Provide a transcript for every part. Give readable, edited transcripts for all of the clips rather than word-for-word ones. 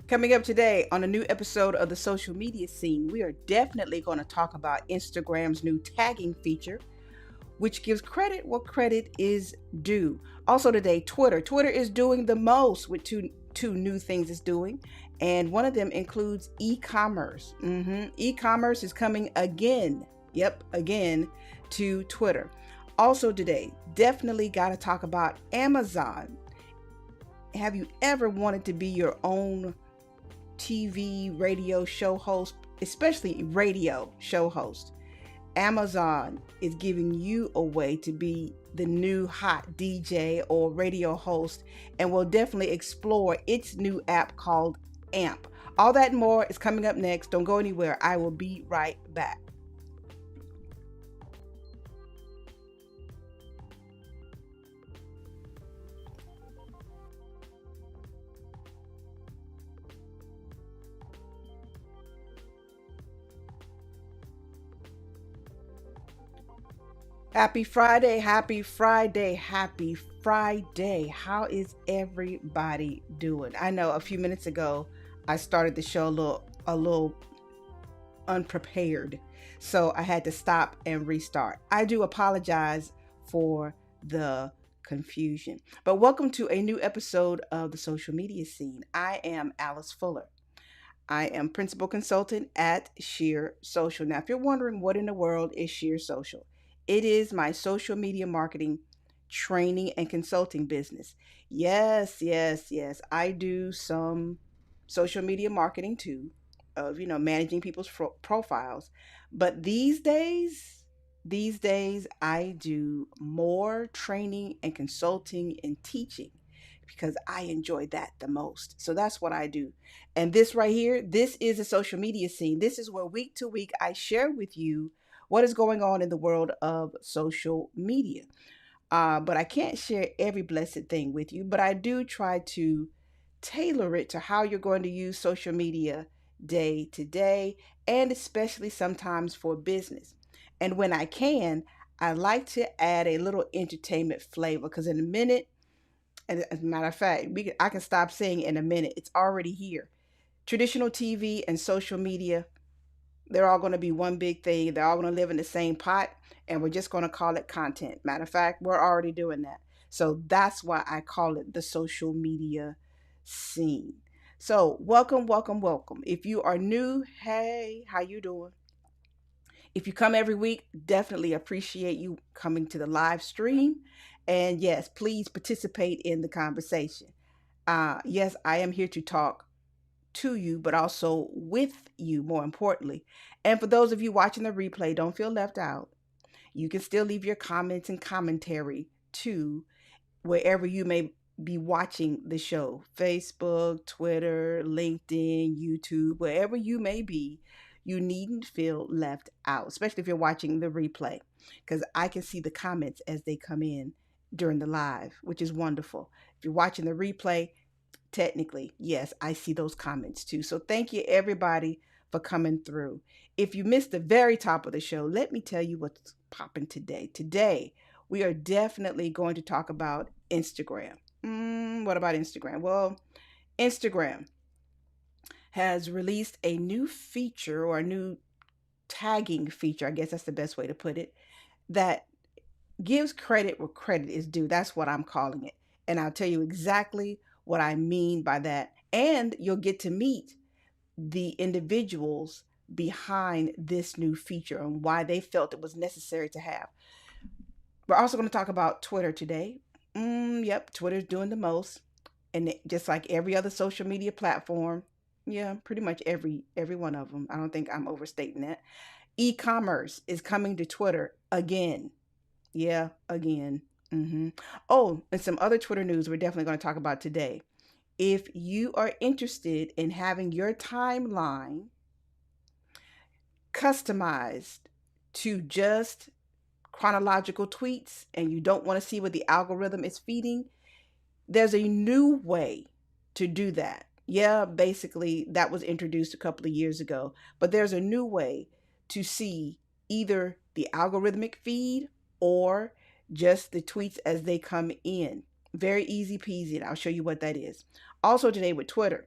Coming up today on a new episode of the social media scene, we are definitely going to talk about Instagram's new tagging feature, which gives credit where credit is due. Also today, Twitter. Twitter is doing the most with two new things it's doing, and one of them includes e-commerce. E-commerce is coming again. Yep, again to Twitter. Also today, definitely got to talk about Amazon. Have you ever wanted to be your own TV, radio show host, especially radio show host? Amazon is giving you a way to be the new hot DJ or radio host, and we'll definitely explore its new app called AMP. All that and more is coming up next. Don't go anywhere. I will be right back. Happy Friday, happy Friday, happy Friday. How is everybody doing? I know a few minutes ago I started the show a little unprepared. So I had to stop and restart. I do apologize for the confusion. But welcome to a new episode of the social media scene. I am Alice Fuller. I am principal consultant at Sheer Social. Now, if you're wondering what in the world is Sheer Social, it is my social media marketing training and consulting business. Yes, yes, yes. I do some social media marketing too, of managing people's profiles. But these days I do more training and consulting and teaching because I enjoy that the most. So that's what I do. And this right here, this is a social media scene. This is where week to week I share with you what is going on in the world of social media. But I can't share every blessed thing with you, but I do try to tailor it to how you're going to use social media day to day, and especially sometimes for business. And when I can, I like to add a little entertainment flavor because in a minute, and as a matter of fact, I can stop saying in a minute, it's already here. Traditional TV and social media, they're all going to be one big thing. They're all going to live in the same pot, and we're just going to call it content. Matter of fact, we're already doing that. So that's why I call it the social media scene. So welcome, welcome, welcome. If you are new, hey, how you doing? If you come every week, definitely appreciate you coming to the live stream. And yes, please participate in the conversation. Yes, I am here to talk to you, but also with you, more importantly. And for those of you watching the replay, don't feel left out. You can still leave your comments and commentary too, wherever you may be watching the show: Facebook, Twitter, LinkedIn, YouTube, wherever you may be. You needn't feel left out, especially if you're watching the replay, because I can see the comments as they come in during the live, which is wonderful. If you're watching the replay, technically, yes, I see those comments too. So thank you, everybody, for coming through. If you missed the very top of the show, let me tell you what's popping today. Today, we are definitely going to talk about Instagram. What about Instagram? Well, Instagram has released a new feature, or a new tagging feature, I guess that's the best way to put it, that gives credit where credit is due. That's what I'm calling it. And I'll tell you exactly what I mean by that. And you'll get to meet the individuals behind this new feature and why they felt it was necessary to have. We're also going to talk about Twitter today. Yep, Twitter's doing the most. And just like every other social media platform, yeah, pretty much every one of them. I don't think I'm overstating that. E-commerce is coming to Twitter again. Yeah, again. Oh, and some other Twitter news we're definitely going to talk about today. If you are interested in having your timeline customized to just chronological tweets and you don't want to see what the algorithm is feeding, there's a new way to do that. Yeah, basically, that was introduced a couple of years ago, but there's a new way to see either the algorithmic feed or just the tweets as they come in. Very easy peasy, and I'll show you what that is. Also, today with Twitter,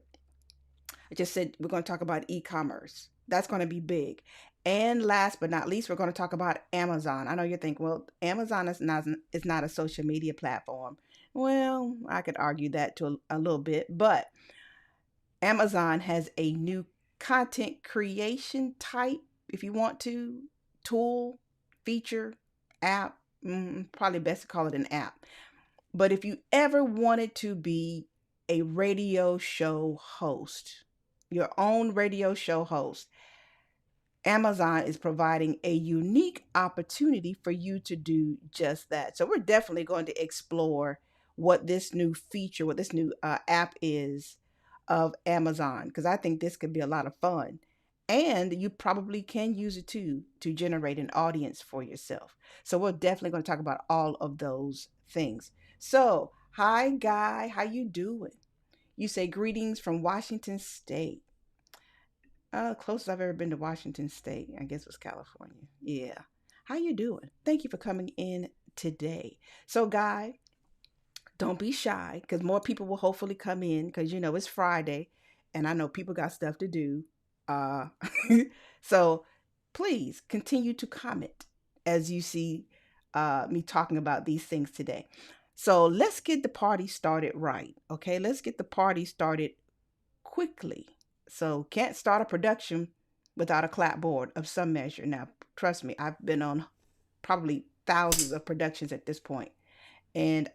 I just said we're going to talk about e-commerce. That's going to be big. And last but not least, we're going to talk about Amazon. I know you think, well, Amazon is not a social media platform. Well, I could argue that to a little bit, but Amazon has a new content creation type, if you want to, tool, feature, app. Probably best to call it an app. But if you ever wanted to be a radio show host, your own radio show host, Amazon is providing a unique opportunity for you to do just that. So we're definitely going to explore what this new feature, what this new app is of Amazon, because I think this could be a lot of fun. And you probably can use it too to generate an audience for yourself. So we're definitely going to talk about all of those things. So, hi Guy, how you doing? You say greetings from Washington State. Closest I've ever been to Washington State, I guess, was California. Yeah. How you doing? Thank you for coming in today. So, Guy, don't be shy, because more people will hopefully come in, because you know it's Friday, and I know people got stuff to do. Uh, so please continue to comment as you see me talking about these things today. So let's get the party started right. Okay, let's get the party started quickly. So can't start a production without a clapboard of some measure. Now, trust me, I've been on probably thousands of productions at this point, and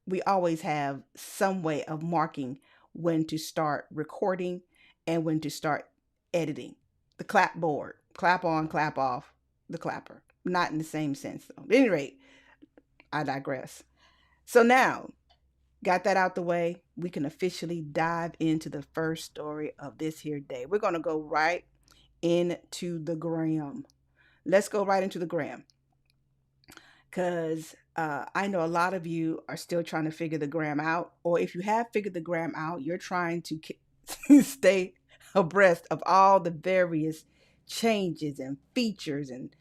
we always have some way of marking when to start recording and when to start editing. The clapboard, clap on, clap off, the clapper. Not in the same sense, though. At any rate, I digress. So now, got that out the way, we can officially dive into the first story of this here day. We're going to go right into the gram. Let's go right into the gram. Because I know a lot of you are still trying to figure the gram out. Or if you have figured the gram out, you're trying to stay abreast of all the various changes and features. And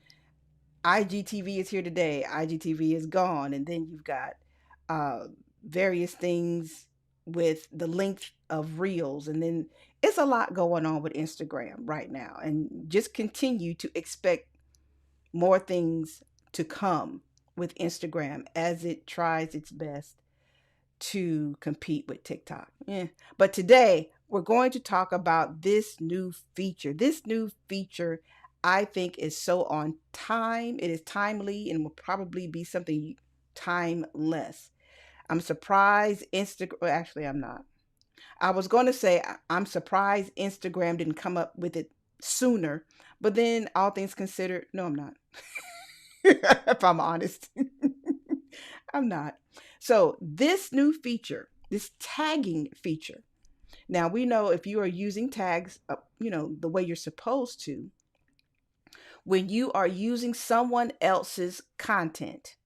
IGTV is here today, IGTV is gone. And then you've got uh, various things with the length of reels. And then it's a lot going on with Instagram right now. And just continue to expect more things to come with Instagram as it tries its best to compete with TikTok. Yeah. But today we're going to talk about this new feature. This new feature I think is so on time. It is timely and will probably be something timeless. I'm surprised Instagram, well, actually I'm not. I was going to say I'm surprised Instagram didn't come up with it sooner, but then all things considered, no, I'm not. If I'm honest. I'm not. So, this new feature, this tagging feature. Now, we know if you are using tags, the way you're supposed to, when you are using someone else's content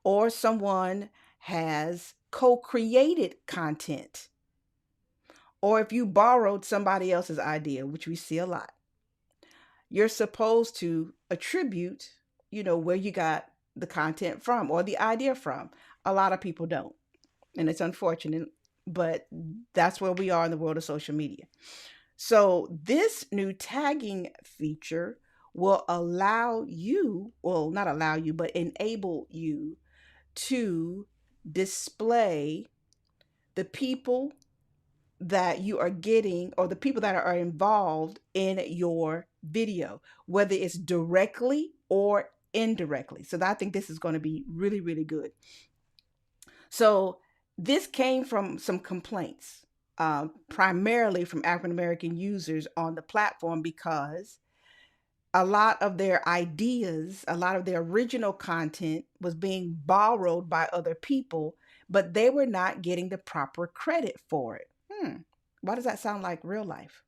or someone has co created content, or if you borrowed somebody else's idea, which we see a lot, you're supposed to attribute, where you got the content from or the idea from. A lot of people don't. And it's unfortunate, but that's where we are in the world of social media. So, this new tagging feature will allow you, well, not allow you, but enable you to display the people that you are getting or the people that are involved in your video, whether it's directly or indirectly. So I think this is going to be really, really good. So this came from some complaints, primarily from African American users on the platform, because a lot of their ideas, a lot of their original content was being borrowed by other people, but they were not getting the proper credit for it. Why does that sound like real life?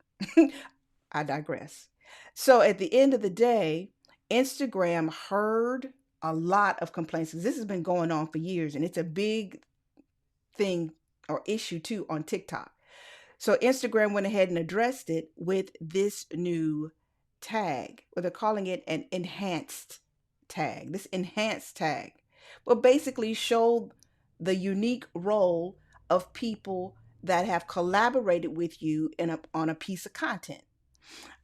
I digress. So at the end of the day, Instagram heard a lot of complaints. This has been going on for years, and it's a big thing or issue too on TikTok. So Instagram went ahead and addressed it with this new tag, where they're calling it an enhanced tag. This enhanced tag will basically show the unique role of people that have collaborated with you on a piece of content.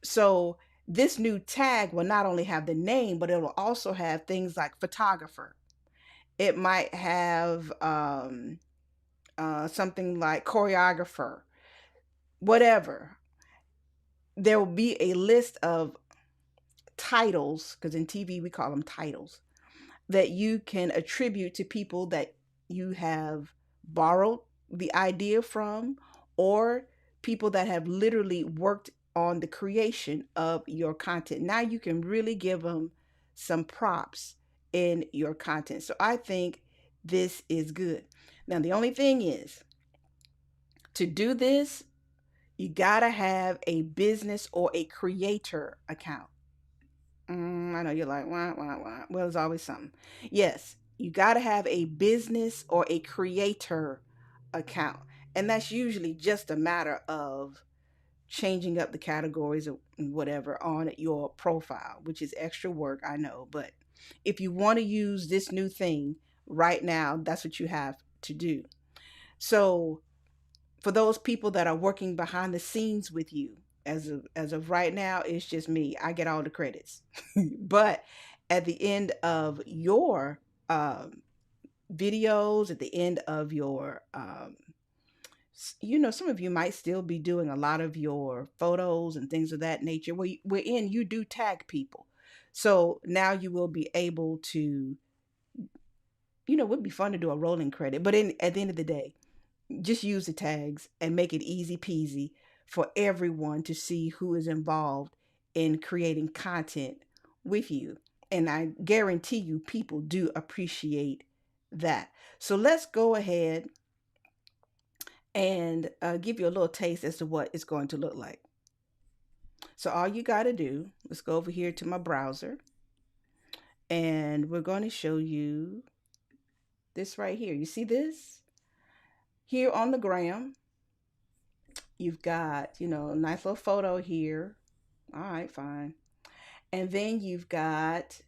So this new tag will not only have the name, but it will also have things like photographer. It might have something like choreographer, whatever. There will be a list of titles, because in TV we call them titles, that you can attribute to people that you have borrowed the idea from, or people that have literally worked on the creation of your content. Now you can really give them some props in your content. So I think this is good. Now, the only thing is, to do this, you got to have a business or a creator account. I know you're like, why, why? Well, there's always something. Yes, you got to have a business or a creator account. And that's usually just a matter of changing up the categories or whatever on your profile, which is extra work, I know. But if you want to use this new thing right now, that's what you have to do. So for those people that are working behind the scenes with you, as of right now, it's just me. I get all the credits. But at the end of your videos, at the end of your some of you might still be doing a lot of your photos and things of that nature. Wherein you do tag people, so now you will be able to, it would be fun to do a rolling credit, but at the end of the day, just use the tags and make it easy peasy for everyone to see who is involved in creating content with you. And I guarantee you, people do appreciate that. So let's go ahead and give you a little taste as to what it's going to look like. So all you got to do, let's go over here to my browser, and we're going to show you this right here. You see this? Here on the gram, you've got, a nice little photo here. All right, fine. And then you've got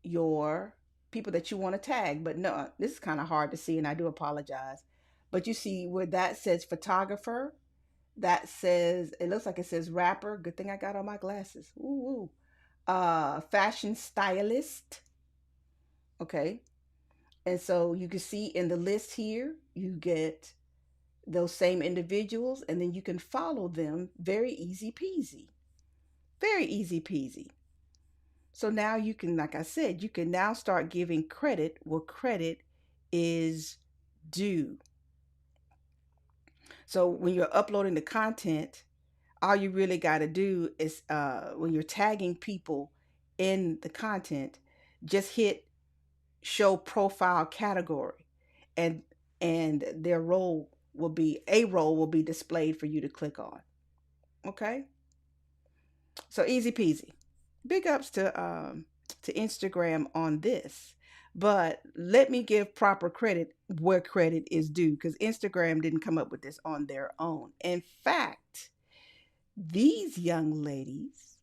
your people that you want to tag. But no, this is kind of hard to see, and I do apologize. But you see where that says photographer, that says, it looks like it says rapper. Good thing I got on my glasses. Ooh, fashion stylist. Okay. And so you can see in the list here, you get those same individuals, and then you can follow them. Very easy peasy. Very easy peasy. So now you can, like I said, you can now start giving credit where credit is due. So when you're uploading the content, all you really got to do is, when you're tagging people in the content, just hit show profile category, and their role will be displayed for you to click on. Okay, so easy peasy. Big ups to Instagram on this. But let me give proper credit where credit is due, because Instagram didn't come up with this on their own. In fact, these young ladies,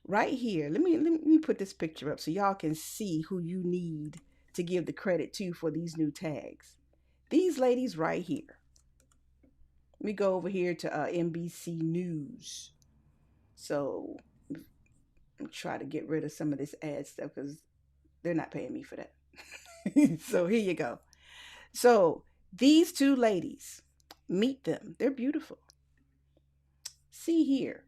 right here, let me put this picture up so y'all can see who you need to give the credit to for these new tags. These ladies right here. Let me go over here to NBC News. So try to get rid of some of this ad stuff because they're not paying me for that. So here you go. So these two ladies, meet them. They're beautiful. See here.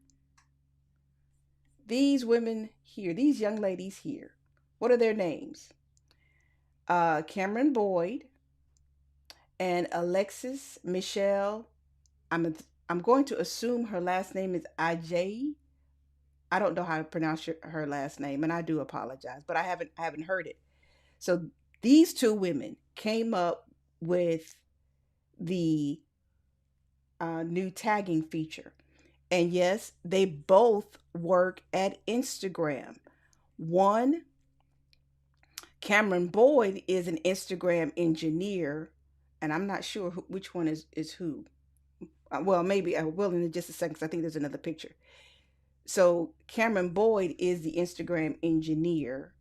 These women here, these young ladies here. What are their names? Cameron Boyd and Alexis Michelle. I'm going to assume her last name is Ajay. I don't know how to pronounce her last name, and I do apologize, but I haven't heard it. So these two women came up with the new tagging feature, and yes, they both work at Instagram. One, Cameron Boyd, is an Instagram engineer, and I'm not sure which one is who. Well, maybe I will in just a second, because I think there's another picture. So Cameron Boyd is the Instagram engineer,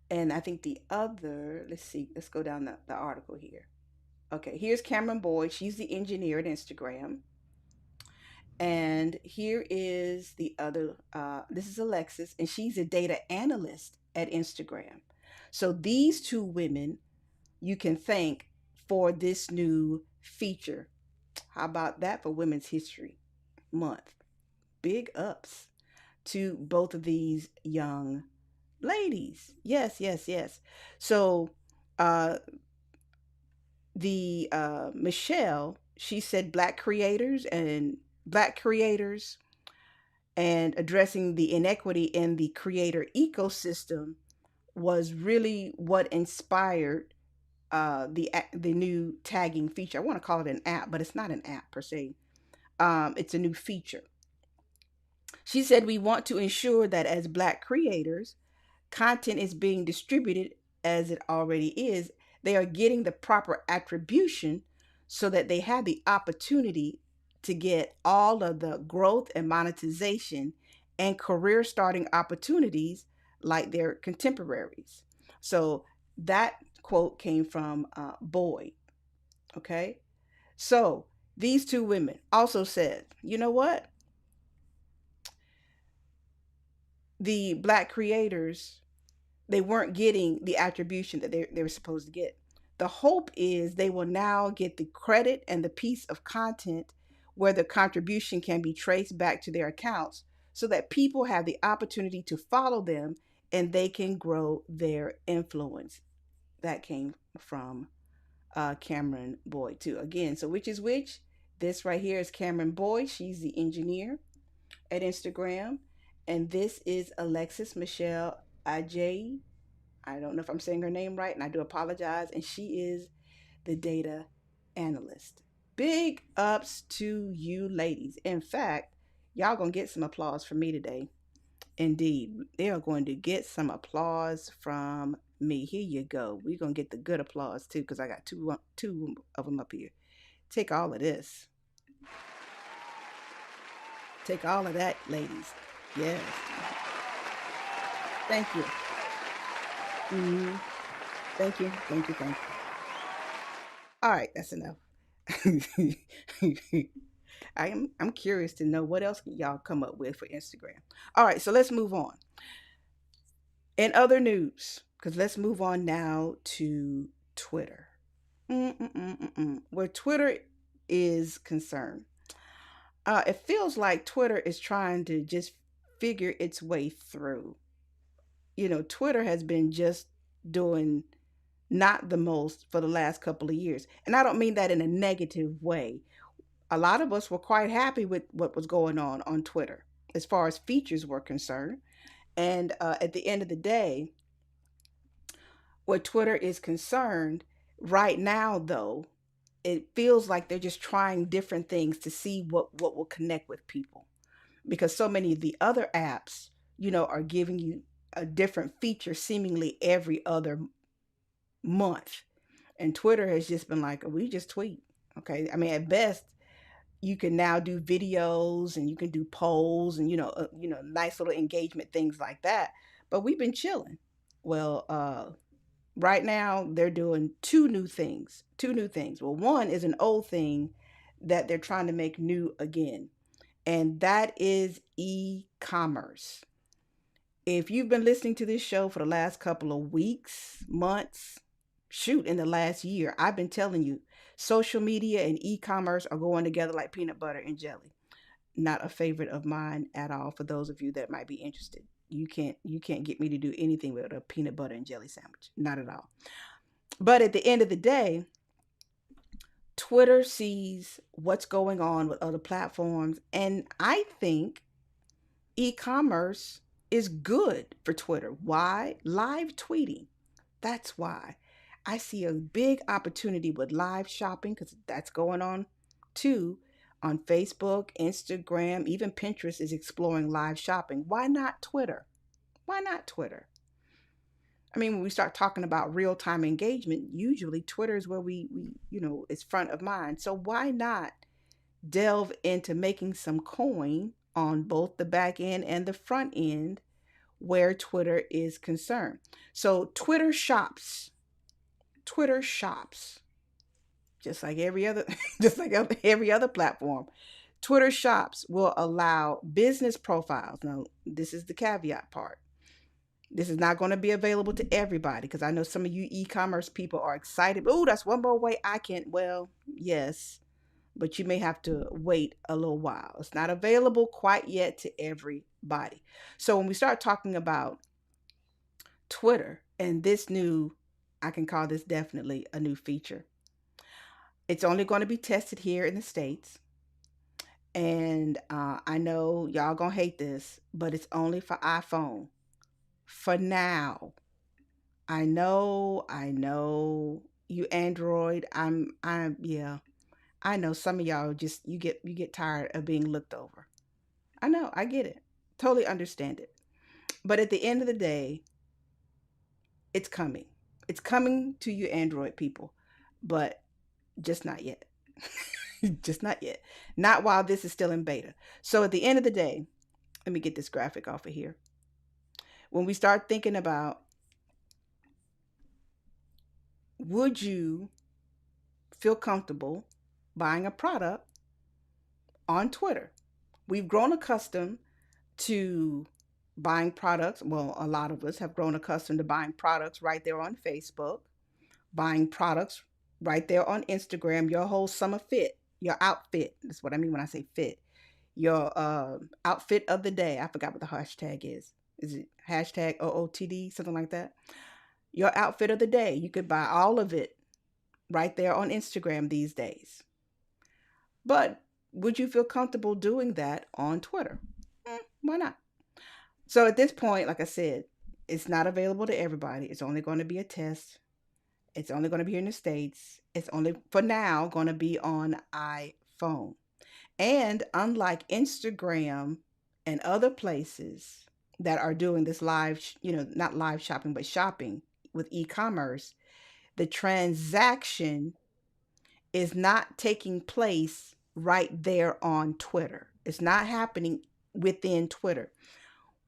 and I think the other, let's see, let's go down the article here. Okay, here's Cameron Boyd. She's the engineer at Instagram. And here is the other, this is Alexis, and she's a data analyst at Instagram. So these two women you can thank for this new feature. How about that for Women's History Month? Big ups to both of these young ladies. Yes, yes, yes. So uh, the Michelle, she said black creators and addressing the inequity in the creator ecosystem was really what inspired the new tagging feature. I want to call it an app, but it's not an app per se. It's a new feature. She said we want to ensure that as Black creators, content is being distributed as it already is. They are getting the proper attribution so that they have the opportunity to get all of the growth and monetization and career starting opportunities like their contemporaries. So that quote came from Boyd. Okay. So these two women also said, you know what? The Black creators, they weren't getting the attribution that they were supposed to get. The hope is they will now get the credit and the piece of content where the contribution can be traced back to their accounts so that people have the opportunity to follow them and they can grow their influence. That came from Cameron Boyd, too. Again, so which is which? This right here is Cameron Boyd. She's the engineer at Instagram. And this is Alexis Michelle Ajay. I don't know if I'm saying her name right, and I do apologize. And she is the data analyst. Big ups to you ladies. In fact, y'all gonna get some applause from me today. Indeed, they are going to get some applause from me. Here you go. We're gonna get the good applause too, because I got two of them up here. Take all of this. Take all of that, ladies. Yes. Thank you. Mm-hmm. Thank you. Thank you. Thank you. All right, that's enough. I'm curious to know what else y'all come up with for Instagram. All right, so let's move on. In other news, because let's move on now to Twitter. Where Twitter is concerned, it feels like Twitter is trying to just figure its way through. Twitter has been just doing not the most for the last couple of years. And I don't mean that in a negative way. A lot of us were quite happy with what was going on Twitter as far as features were concerned. And at the end of the day, where Twitter is concerned, right now, though, it feels like they're just trying different things to see what will connect with people. Because so many of the other apps, are giving you a different feature seemingly every other month. And Twitter has just been like, we just tweet. Okay. I mean, at best, you can now do videos and you can do polls and nice little engagement things like that. But we've been chilling. Well, right now they're doing two new things. Two new things. Well, one is an old thing that they're trying to make new again, and that is e-commerce. If you've been listening to this show for the last couple of weeks, months, shoot, in the last year, I've been telling you social media and e-commerce are going together like peanut butter and jelly. Not a favorite of mine at all for those of you that might be interested. You can't get me to do anything with a peanut butter and jelly sandwich. Not at all. But at the end of the day, Twitter sees what's going on with other platforms, and I think e-commerce is good for Twitter. Why? Live tweeting. That's why. I see a big opportunity with live shopping because that's going on too on Facebook, Instagram, even Pinterest is exploring live shopping. Why not Twitter? Why not Twitter? I mean, when we start talking about real time engagement, usually Twitter is where we it's front of mind. So why not delve into making some coin on both the back end and the front end where Twitter is concerned? So Twitter shops. Twitter shops. just like every other, just like every other platform. Twitter Shops will allow business profiles. Now, this is the caveat part. This is not going to be available to everybody because I know some of you e-commerce people are excited. Oh, that's one more way I can. Well, yes, but you may have to wait a little while. It's not available quite yet to everybody. So when we start talking about Twitter and this new, I can call this definitely a new feature. It's only going to be tested here in the States. And I know y'all gonna hate this, but it's only for iPhone for now. I know you Android. Yeah. I know some of y'all just you get tired of being looked over. I know, I get it. Totally understand it. But at the end of the day, it's coming. It's coming to you Android people, but just not yet. Just not yet. Not while this is still in beta. So at the end of the day, let me get this graphic off of here. When we start thinking about, would you feel comfortable buying a product on Twitter? We've grown accustomed to buying products. Well, a lot of us have grown accustomed to buying products right there on Facebook, buying products right there on Instagram, your whole summer fit, your outfit. That's what I mean when I say fit. Your outfit of the day. I forgot what the hashtag is. Is it hashtag OOTD, something like that? Your outfit of the day. You could buy all of it right there on Instagram these days. But would you feel comfortable doing that on Twitter? Why not? So at this point, like I said, it's not available to everybody. It's only going to be a test. It's only going to be here in the States. It's only for now going to be on iPhone. And unlike Instagram and other places that are doing this live, not live shopping, but shopping with e-commerce, the transaction is not taking place right there on Twitter. It's not happening within Twitter.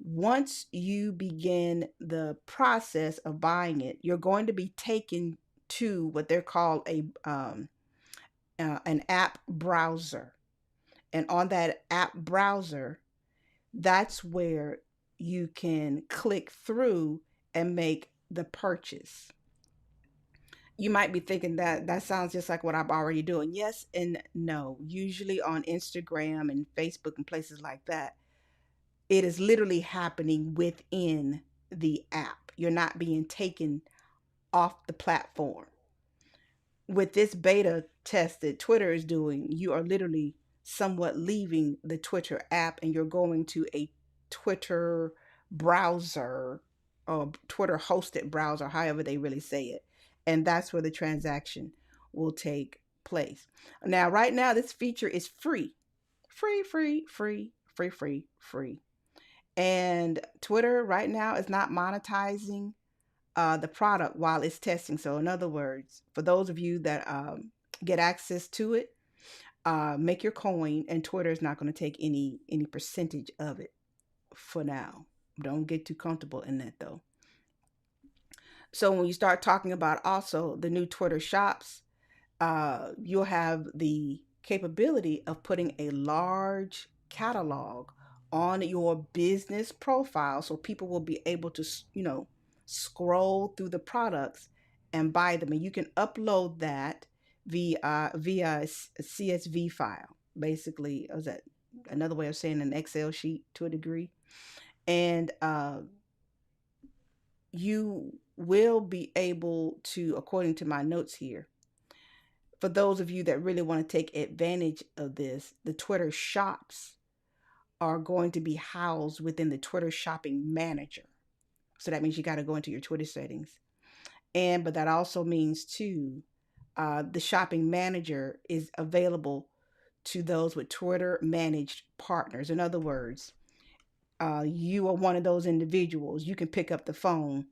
Once you begin the process of buying it, you're going to be taken to what they're called an app browser. And on that app browser, that's where you can click through and make the purchase. You might be thinking that that sounds just like what I'm already doing. Yes and no. Usually on Instagram and Facebook and places like that, it is literally happening within the app. You're not being taken off the platform. With this beta test that Twitter is doing, you are literally somewhat leaving the Twitter app and you're going to a Twitter browser or Twitter hosted browser, however they really say it. And that's where the transaction will take place. Now, right now, this feature is free. Free, free, free, free, free, free. And Twitter right now is not monetizing the product while it's testing. So, in other words, for those of you that get access to it, make your coin, and Twitter is not going to take any percentage of it for now. Don't get too comfortable in that though. So when you start talking about also the new Twitter shops, you'll have the capability of putting a large catalog on your business profile so people will be able to, scroll through the products and buy them. And you can upload that via a CSV file. Basically, is that another way of saying an Excel sheet to a degree? And you will be able to, according to my notes here, for those of you that really want to take advantage of this, the Twitter shops are going to be housed within the Twitter shopping manager. So that means you got to go into your Twitter settings. But that also means too, the shopping manager is available to those with Twitter managed partners. In other words, you are one of those individuals. You can pick up the phone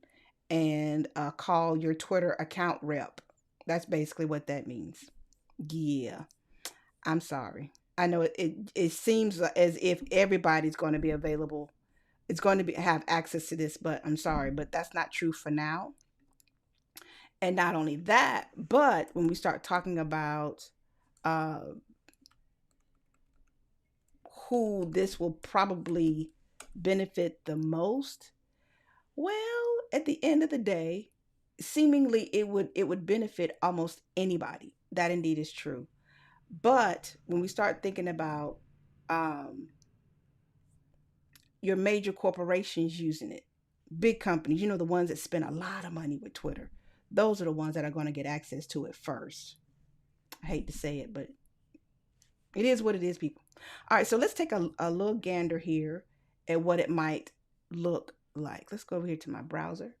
and call your Twitter account rep. That's basically what that means. Yeah, I'm sorry. I know it seems as if everybody's going to be available. It's going to have access to this, but I'm sorry, but that's not true for now. And not only that, but when we start talking about uh, who this will probably benefit the most, well, at the end of the day, seemingly it would benefit almost anybody. That indeed is true. But when we start thinking about um, your major corporations using it, big companies, the ones that spend a lot of money with Twitter, those are the ones that are going to get access to it first. I hate to say it, but it is what it is, people. All right, so let's take a little gander here at what it might look like. Let's go over here to my browser.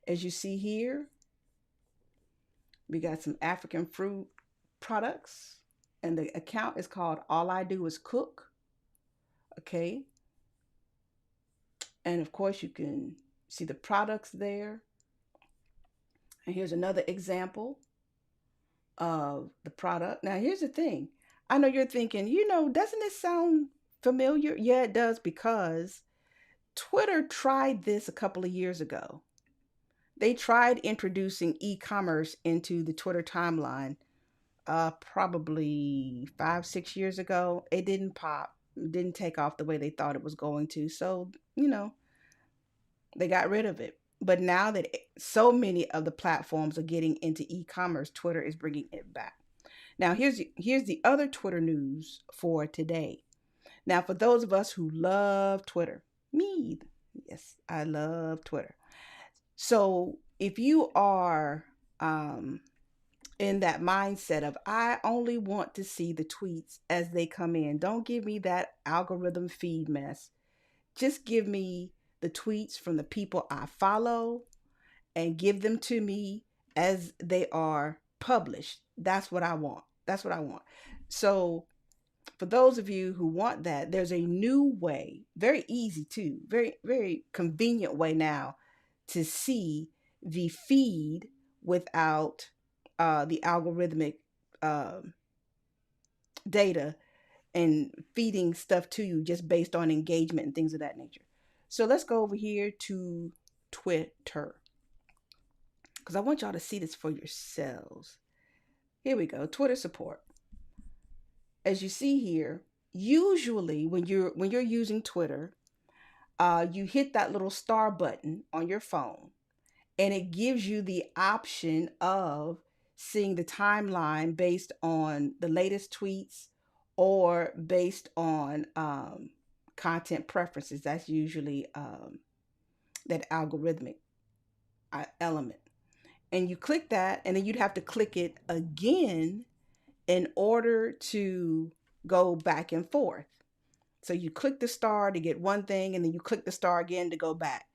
As you see here, we got some African fruit products, and the account is called All I Do Is Cook. Okay, and of course, you can see the products there. And here's another example of the product. Now, here's the thing. I know you're thinking, doesn't this sound familiar? Yeah, it does, because Twitter tried this a couple of years ago. They tried introducing e-commerce into the Twitter timeline probably 5, 6 years ago. It didn't pop, it didn't take off the way they thought it was going to. So, they got rid of it. But now that so many of the platforms are getting into e-commerce, Twitter is bringing it back. Now, here's the other Twitter news for today. Now, for those of us who love Twitter, me, yes, I love Twitter. So if you are in that mindset of, I only want to see the tweets as they come in, don't give me that algorithm feed mess. Just give me the tweets from the people I follow and give them to me as they are published. That's what I want. That's what I want. So for those of you who want that, there's a new way, very easy too, very, very convenient way now to see the feed without the algorithmic uh, data and feeding stuff to you just based on engagement and things of that nature. So let's go over here to Twitter, because I want y'all to see this for yourselves. Here we go, Twitter support. As you see here, usually when you're using Twitter, you hit that little star button on your phone, and it gives you the option of seeing the timeline based on the latest tweets or based on content preferences. That's usually that algorithmic element. And you click that, and then you'd have to click it again in order to go back and forth. So you click the star to get one thing, and then you click the star again to go back.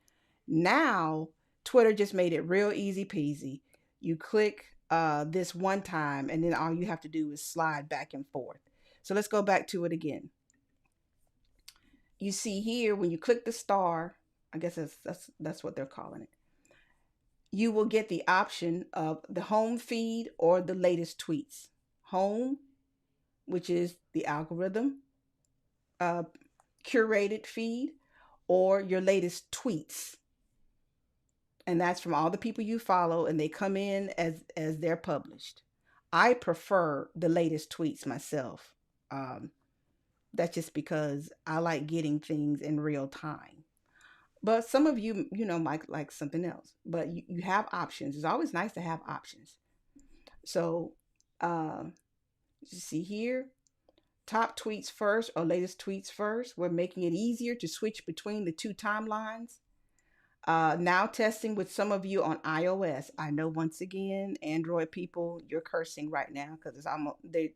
Now, Twitter just made it real easy peasy. You click this one time, and then all you have to do is slide back and forth. So let's go back to it again. You see here, when you click the star, I guess that's what they're calling it, you will get the option of the home feed or the latest tweets. Home, which is the algorithm uh, curated feed, or your latest tweets, and that's from all the people you follow, and they come in as they're published. I prefer the latest tweets myself. um, that's just because I like getting things in real time. But some of you, might like something else. But you have options. It's always nice to have options. So uh, you see here, top tweets first or latest tweets first. We're making it easier to switch between the two timelines. Now testing with some of you on iOS. I know, once again, Android people, you're cursing right now because it's almost they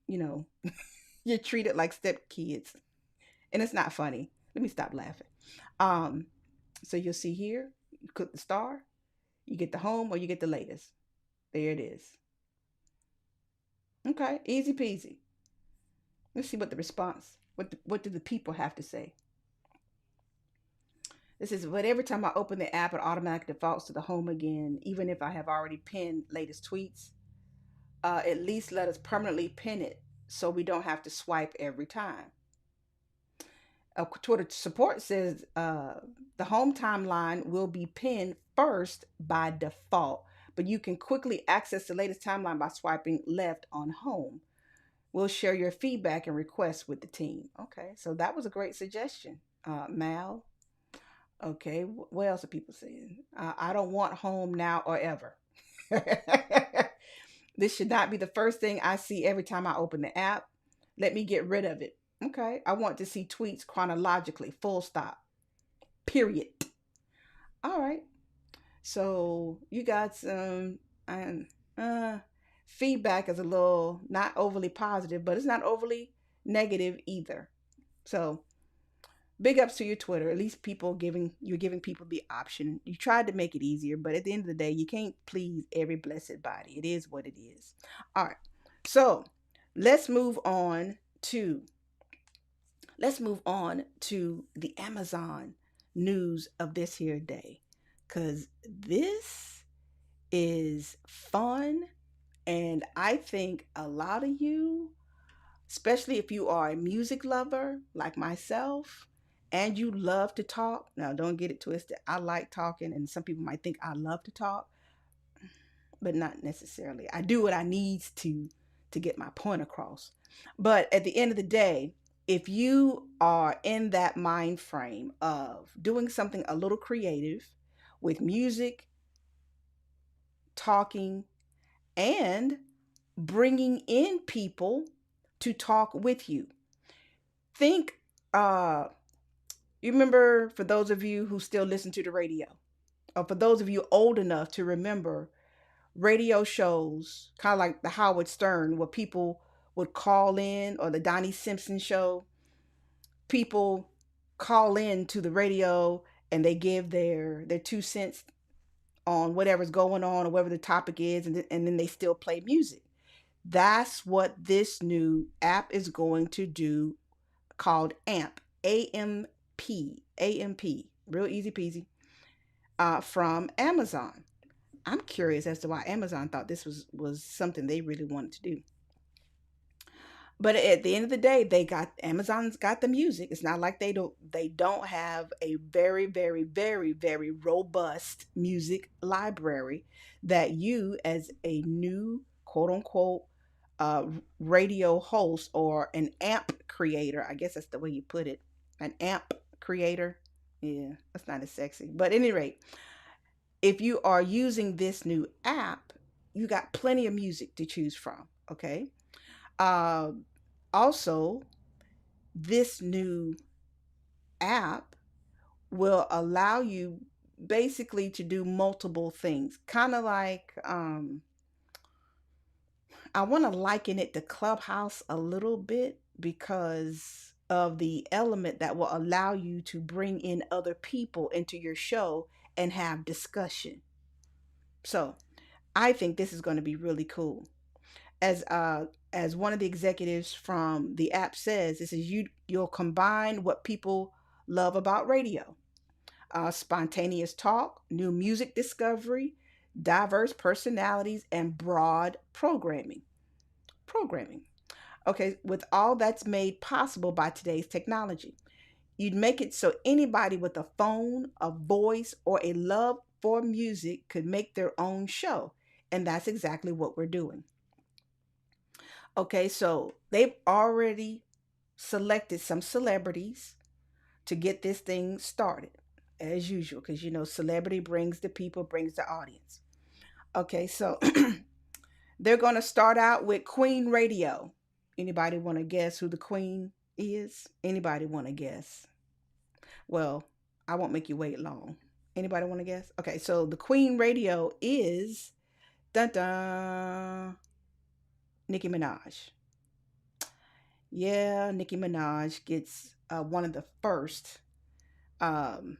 you know you're treated like step kids, and it's not funny. Let me stop laughing. Um, so you'll see here, you click the star, you get the home or you get the latest. There it is. Okay, easy peasy. Let's see what the response. What do the people have to say? This is, but every time I open the app, it automatically defaults to the home again, even if I have already pinned latest tweets. At least let us permanently pin it so we don't have to swipe every time. Twitter support says the home timeline will be pinned first by default, but you can quickly access the latest timeline by swiping left on home. We'll share your feedback and requests with the team. Okay, so that was a great suggestion, Mal. Okay, what else are people saying? I don't want home now or ever. This should not be the first thing I see every time I open the app. Let me get rid of it. Okay, I want to see tweets chronologically, full stop, period. All right, so you got some uh, feedback is a little not overly positive, but it's not overly negative either. So big ups to your Twitter. At least you're giving people the option. You tried to make it easier, but at the end of the day, you can't please every blessed body. It is what it is. All right. So let's move on to the Amazon news of this here day. Cause this is fun. And I think a lot of you, especially if you are a music lover like myself, and you love to talk. Now, don't get it twisted. I like talking, and some people might think I love to talk, but not necessarily. I do what I need to get my point across. But at the end of the day, if you are in that mind frame of doing something a little creative with music, talking, and bringing in people to talk with you, think you remember, for those of you who still listen to the radio, or for those of you old enough to remember radio shows, kind of like the Howard Stern, where people would call in, or the Donnie Simpson show, people call in to the radio and they give their 2 cents on whatever's going on or whatever the topic is, and then they still play music. That's what this new app is going to do, called AMP, AMP, real easy peasy, from Amazon. I'm curious as to why Amazon thought this was something they really wanted to do. But at the end of the day, Amazon's got the music. It's not like they don't have a very, very, very, very robust music library that you, as a new quote unquote uh, radio host, or an amp creator, I guess that's the way you put it, an amp creator. Yeah, that's not as sexy. But at any rate, if you are using this new app, you got plenty of music to choose from. Okay. Uh, Also, this new app will allow you basically to do multiple things. Kind of like, I want to liken it to Clubhouse a little bit, because of the element that will allow you to bring in other people into your show and have discussion. So I think this is going to be really cool. As one of the executives from the app says, this is you'll combine what people love about radio: spontaneous talk, new music discovery, diverse personalities, and broad programming. Okay, with all that's made possible by today's technology, you'd make it so anybody with a phone, a voice, or a love for music could make their own show. And that's exactly what we're doing. Okay, so they've already selected some celebrities to get this thing started, as usual, because celebrity brings the people, brings the audience. Okay, so they're going to start out with Queen Radio. Anybody want to guess who the Queen is? Anybody want to guess? Well, I won't make you wait long. Anybody want to guess? Okay, so the Queen Radio is, dun dun, Nicki Minaj. Yeah, Nicki Minaj gets one of the first um,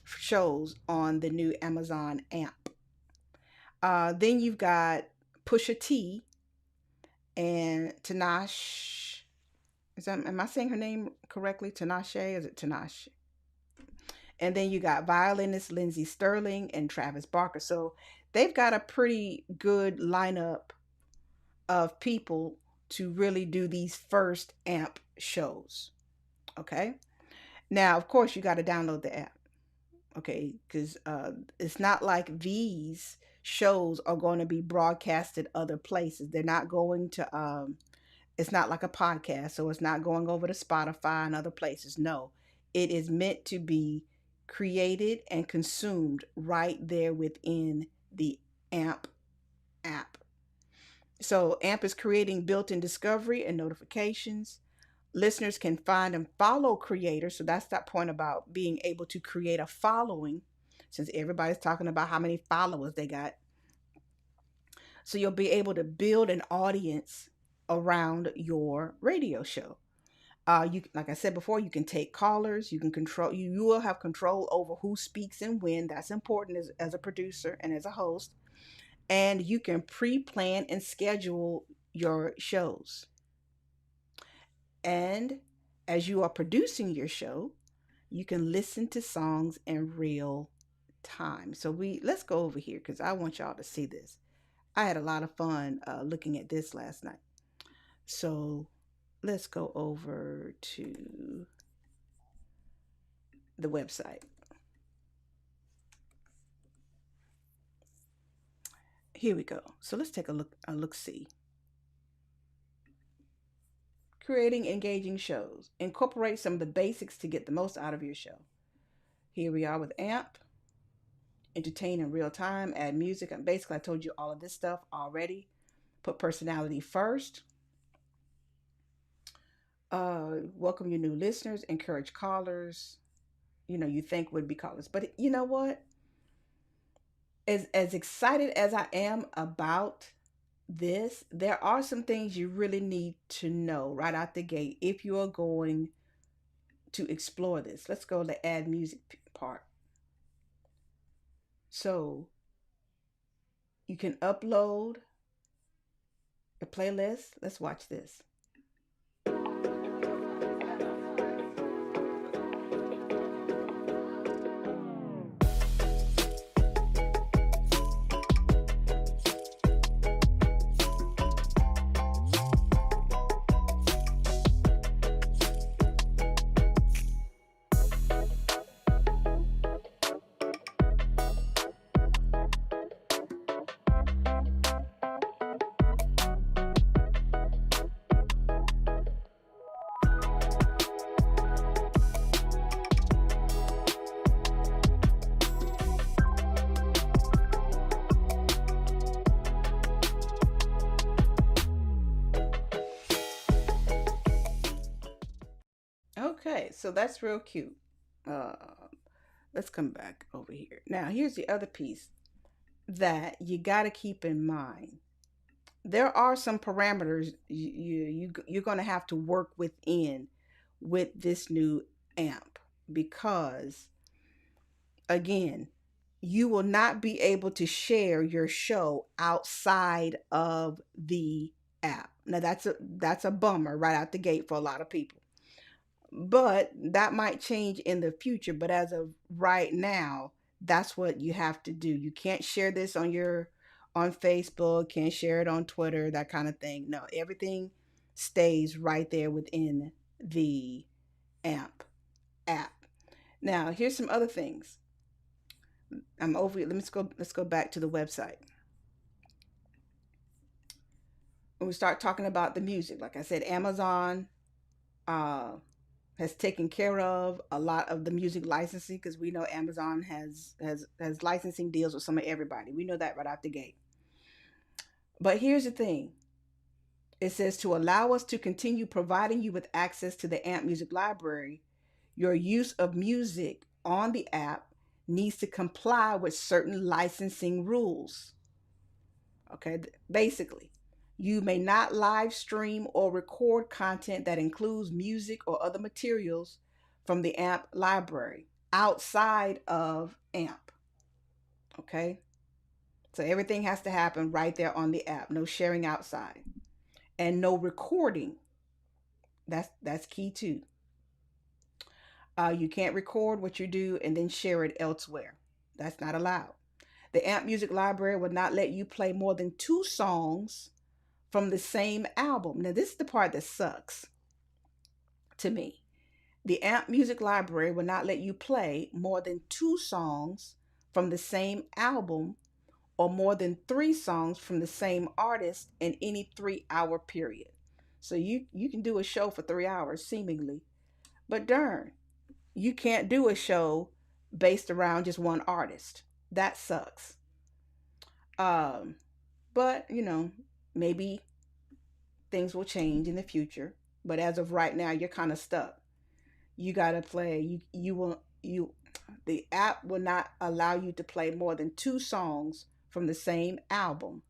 shows on the new Amazon app. Then you've got Pusha T and Tanash. Am I saying her name correctly? Tinashe? Is it Tanash? And then you got violinist Lindsey Sterling and Travis Barker. So they've got a pretty good lineup of people to really do these first AMP shows. Okay. Now, of course, you got to download the app. Okay, because it's not like these shows are going to be broadcasted other places. They're not going to. It's not like a podcast, so it's not going over to Spotify and other places. No, it is meant to be created and consumed right there within the AMP app. So AMP is creating built-in discovery and notifications. Listeners can find and follow creators. So that's that point about being able to create a following, since everybody's talking about how many followers they got. So you'll be able to build an audience around your radio show. You, like I said before, you can take callers. You can control. You will have control over who speaks and when. That's important as a producer and as a host. And you can pre-plan and schedule your shows. And as you are producing your show, you can listen to songs in real time. So let's go over here because I want y'all to see this. I had a lot of fun looking at this last night. So let's go over to the website. Here we go. So let's take a look see. Creating engaging shows. Incorporate some of the basics to get the most out of your show. Here we are with AMP. Entertain in real time, add music. And basically, I told you all of this stuff already. Put personality first. Welcome your new listeners. Encourage callers. You think would be callers. But you know what? As excited as I am about this, there are some things you really need to know right out the gate if you are going to explore this. Let's go to the add music part. So you can upload a playlist. Let's watch this. Okay, so that's real cute. Uh, let's come back over here. Now, here's the other piece that you got to keep in mind. There are some parameters you're going to have to work within with this new AMP because again, you will not be able to share your show outside of the app. Now that's a bummer right out the gate for a lot of people. But that might change in the future, but as of right now, that's what you have to do. You can't share this on Facebook, can't share it on Twitter, that kind of thing. No, everything stays right there within the app. Now, here's some other things. I'm over it. Let's go back to the website. When we start talking about the music, like I said, Amazon uh, has taken care of a lot of the music licensing because we know Amazon has licensing deals with some of everybody. We know that right out the gate. But here's the thing. It says to allow us to continue providing you with access to the AMP Music Library, your use of music on the app needs to comply with certain licensing rules. Okay, basically, you may not live stream or record content that includes music or other materials from the AMP library outside of AMP. Okay, so everything has to happen right there on the app. No sharing outside, and no recording. That's key too. You can't record what you do and then share it elsewhere. That's not allowed. The AMP Music Library will not let you play more than 2 songs from the same album. Now, this is the part that sucks to me. The AMP Music Library will not let you play more than two songs from the same album or more than three songs from the same artist in any 3 hour period. So you can do a show for 3 hours seemingly, but darn, you can't do a show based around just one artist. That sucks. Um, but maybe things will change in the future. But as of right now, you're kind of stuck. You gotta play. You will you. The app will not allow you to play more than two songs from the same album.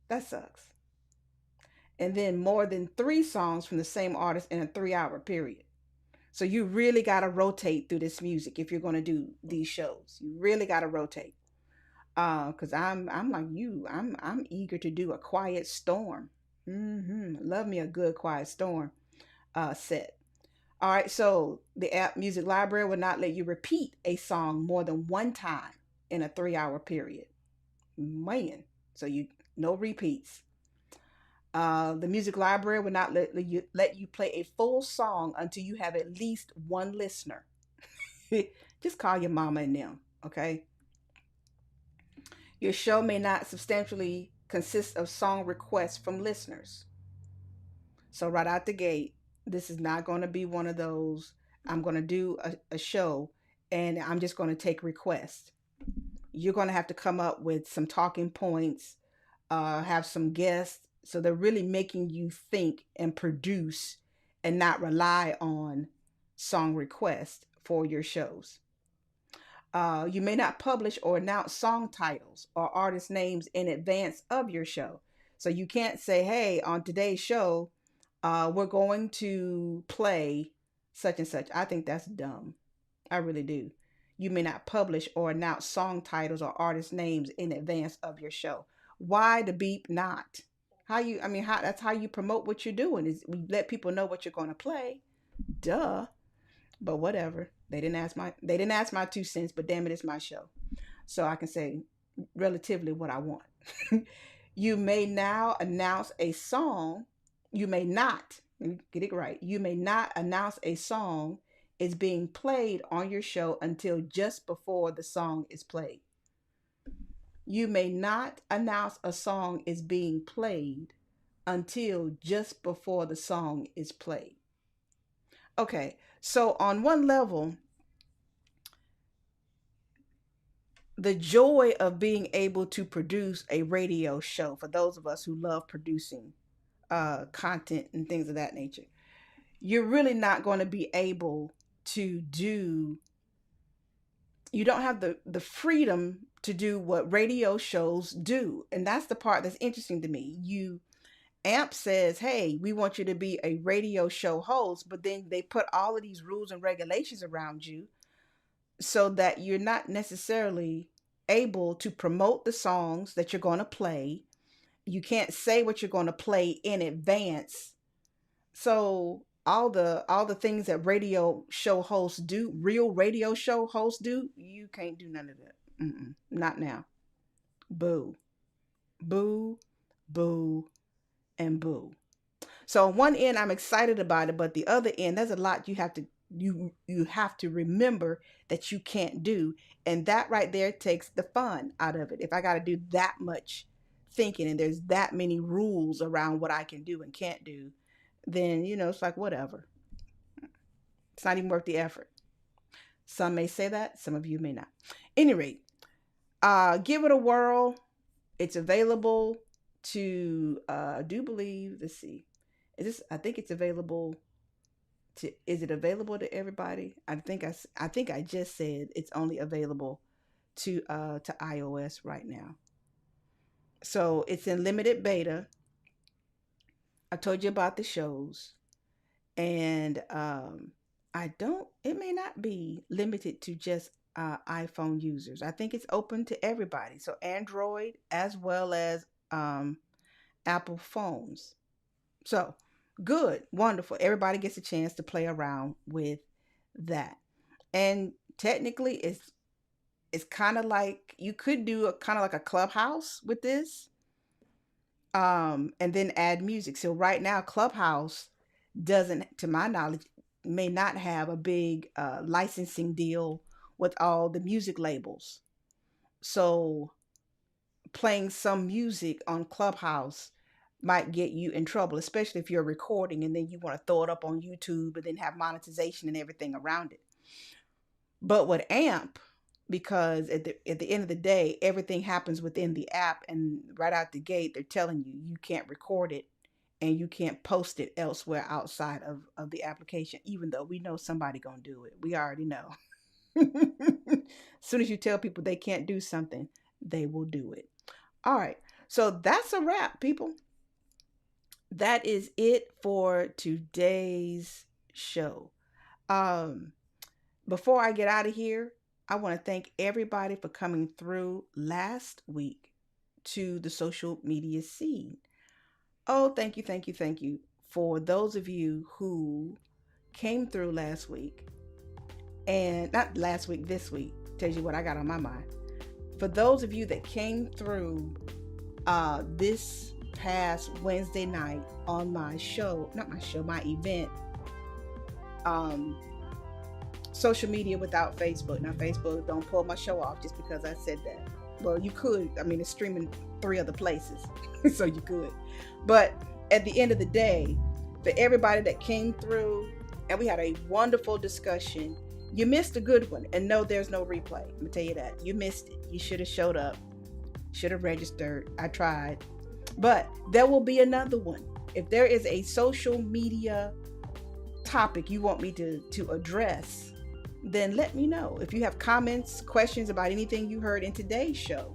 That sucks. And then more than three songs from the same artist in a 3 hour period. So you really got to rotate through this music if you're going to do these shows. You really got to rotate. Cause I'm like you. I'm eager to do a quiet storm. Love me a good quiet storm set. All right. So the app Music Library will not let you repeat a song more than one time in a 3 hour period. Man. So you no repeats. The music library will not let you play a full song until you have at least one listener. Just call your mama and them, okay? Your show may not substantially consist of song requests from listeners. So, right out the gate, this is not going to be one of those. I'm going to do a show and I'm just going to take requests. You're going to have to come up with some talking points, have some guests. So they're really making you think and produce and not rely on song requests for your shows. You may not publish or announce song titles or artist names in advance of your show. So you can't say, hey, on today's show, we're going to play such and such. I think that's dumb. I really do. You may not publish or announce song titles or artist names in advance of your show. Why the beep not? How that's how you promote what you're doing is we let people know what you're going to play. Duh. But whatever. They didn't ask my 2 cents, but damn it, it's my show. So I can say relatively what I want. You may now announce a song. You may not, get it right. You may not announce a song is being played on your show until just before the song is played. You may not announce a song is being played until just before the song is played. Okay, so on one level, the joy of being able to produce a radio show for those of us who love producing content and things of that nature, you're really not going to be able to do, you don't have the freedom to do what radio shows do. And that's the part that's interesting to me. AMP says, hey, we want you to be a radio show host, but then they put all of these rules and regulations around you so that you're not necessarily able to promote the songs that you're going to play. You can't say what you're going to play in advance. So all the things that radio show hosts do, real radio show hosts do, you can't do none of that. Not now. Boo. Boo, boo, and boo. So on one end, I'm excited about it, but the other end, there's a lot you have to remember that you can't do, and that right there takes the fun out of it. If I got to do that much thinking and there's that many rules around what I can do and can't do, then it's like whatever. It's not even worth the effort. Some may say that, some of you may not. Any rate, give it a whirl. It's available to I do believe, let's see, I think it's available to, is it available to everybody? I think I just said it's only available to iOS right now. So it's in limited beta. I told you about the shows, and I don't, it may not be limited to just iPhone users. I think it's open to everybody, so Android as well as Apple phones. So good, wonderful. Everybody gets a chance to play around with that. And technically, it's kind of like you could do a kind of like a clubhouse with this, and then add music. So right now, Clubhouse doesn't, to my knowledge, may not have a big licensing deal with all the music labels. So playing some music on Clubhouse might get you in trouble, especially if you're recording and then you want to throw it up on YouTube and then have monetization and everything around it. But with AMP, because at the end of the day, everything happens within the app, and right out the gate, they're telling you you can't record it and you can't post it elsewhere outside of the application, even though we know somebody gonna do it. We already know. As soon as you tell people they can't do something, they will do it. All right. So that's a wrap, people. That is it for today's show. Before I get out of here, I want to thank everybody for coming through last week to the social media scene. Oh, thank you, thank you, thank you for those of you who came through last week. And not last week, this week. Tells you what I got on my mind. For those of you that came through this past Wednesday night on my show, not my show, my event, Social Media Without Facebook. Now, Facebook don't pull my show off just because I said that. Well, you could. I mean, it's streaming 3 other places, so you could. But at the end of the day, for everybody that came through, and we had a wonderful discussion. You missed a good one, and no, there's no replay. I'm gonna tell you that. You missed it. You should have showed up, should have registered. I tried, but there will be another one. If there is a social media topic you want me to address, then let me know. If you have comments, questions about anything you heard in today's show,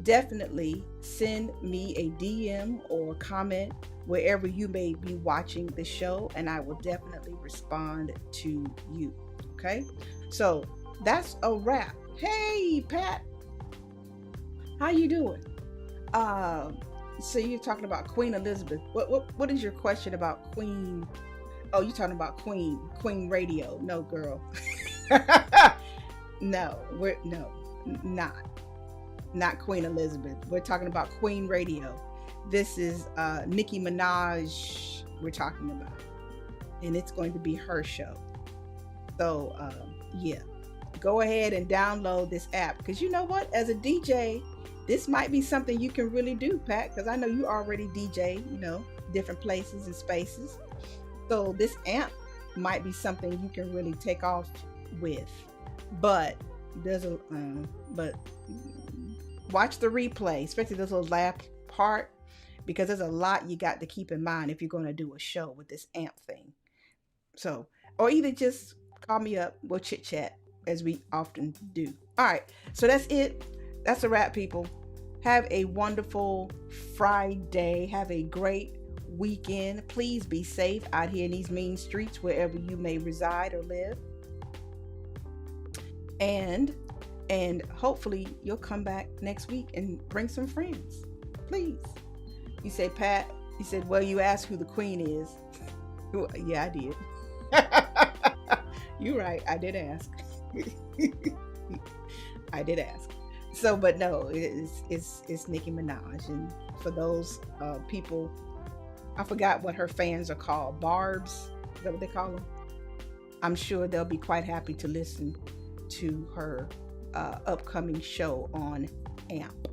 definitely send me a DM or comment wherever you may be watching the show, and I will definitely respond to you. Okay, so that's a wrap. Hey, Pat, how you doing? So you're talking about Queen Elizabeth. What is your question about Queen? Oh, you're talking about Queen Radio. No, girl. No, not Queen Elizabeth. We're talking about Queen Radio. This is Nicki Minaj we're talking about, and it's going to be her show. So yeah, go ahead and download this app, because you know what, as a DJ, this might be something you can really do, Pat, because I know you already DJ, different places and spaces. So this amp might be something you can really take off with. But but watch the replay, especially this little last part, because there's a lot you got to keep in mind if you're going to do a show with this amp thing. So, or either just call me up, we'll chit chat as we often do. All right, so that's it. That's a wrap, people. Have a wonderful Friday. Have a great weekend. Please be safe out here in these mean streets, wherever you may reside or live. And hopefully you'll come back next week and bring some friends. Please. You say, Pat, you said, well, you asked who the queen is. Yeah, I did. You're right. I did ask. I did ask. So, but no, it's Nicki Minaj. And for those people, I forgot what her fans are called. Barbs? Is that what they call them? I'm sure they'll be quite happy to listen to her upcoming show on AMP.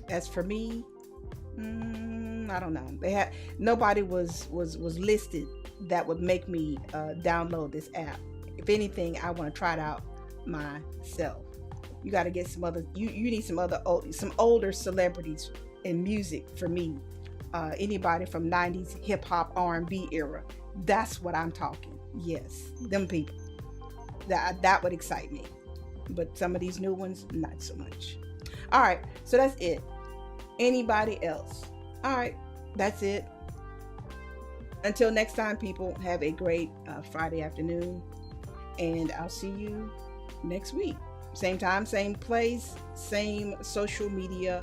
As for me, I don't know. Nobody was listed that would make me download this app. If anything, I want to try it out myself. You got to get some other. You need some older celebrities in music for me. Anybody from 90s hip hop, R&B era. That's what I'm talking. Yes, them people. That would excite me. But some of these new ones, not so much. All right, so that's it. Anybody else? All right, that's it. Until next time, people, have a great Friday afternoon, and I'll see you next week. Same time, same place, same social media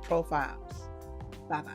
profiles. Bye-bye.